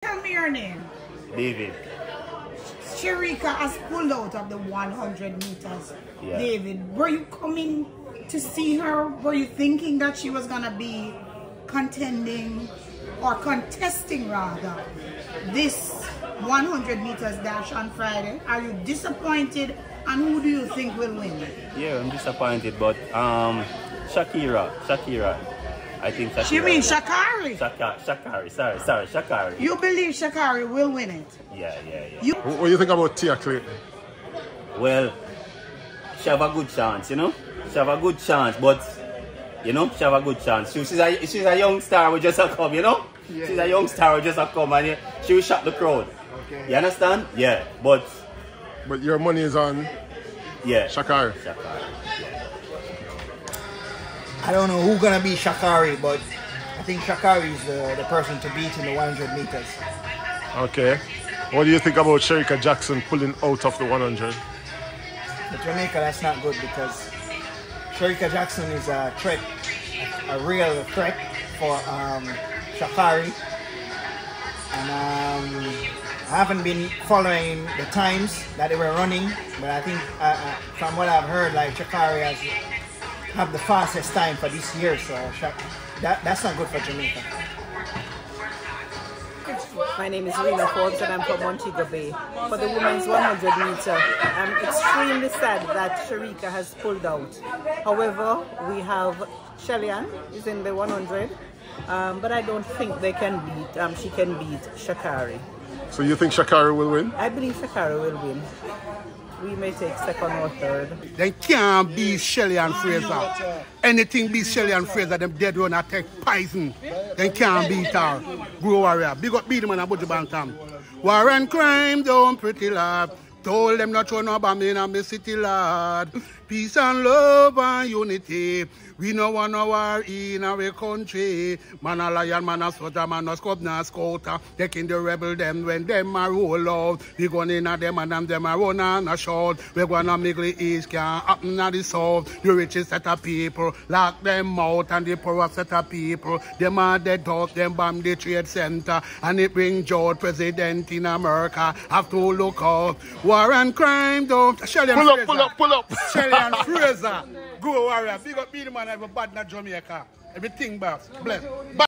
Tell me your name. David. Sha'Carri has pulled out of the 100 meters. Yeah. David, were you coming to see her? Were you thinking that she was going to be contending or contesting rather this 100 meters dash on Friday? Are you disappointed, and who do you think will win? Yeah, I'm disappointed, but Sha'Carri. I think Sha'Carri. She means Sha'Carri. Sha'Carri. Sorry, Sha'Carri. You believe Sha'Carri will win it? Yeah. What do you think about Tia Clayton? Well, she have a good chance, you know. She have a good chance, but you know, she have a good chance. She's a young star who just a come, you know. Yeah, she's a young star who just a come, and she will shock the crowd. Okay. You understand? Yeah, but your money is on. Yeah. Sha'Carri. Yeah. I don't know who's gonna be Sha'Carri, but I think Sha'Carri is the person to beat in the 100 meters. Okay. What do you think about Shericka Jackson pulling out of the 100? But Jamaica, that's not good because Shericka Jackson is a threat, a real threat for Sha'Carri. And I haven't been following the times that they were running, but I think from what I've heard, like Sha'Carri has have the fastest time for this year, so that's not good for Jamaica. My name is Rena Forbes and I'm from Montego Bay. For the women's 100 meter, I'm extremely sad that Shericka has pulled out. However, we have Shellyan is in the 100, but I don't think they can beat. She can beat Sha'Carri. So you think Sha'Carri will win? I believe Sha'Carri will win. We may take second or third. They can't beat Shellyan Fraser. Anything beat Shellyan Fraser, them dead run attack poison. They can't beat her. Grow warrior. Big up beat them and a budget bantam. War and crime, don't pretty lad. Told them not to no bomb in a city, lad. Peace and love and unity. We no want no war in our country. Man a lion, man a soldier, man a scrub, na scouter. Taking the rebel them when them a roll out. We gonna in a them and them a run and a shout. We gonna make the east can't happen at the south. The richest set of people lock them out, and the poor set of people them are dead out. Them bomb the trade center and it bring George president in America. Have to look out. War and crime don't. Shellyan Pull up. Shellyan Fraser. Go warrior. Big up be the man have a bad in Jamaica. Everything boss. Bless.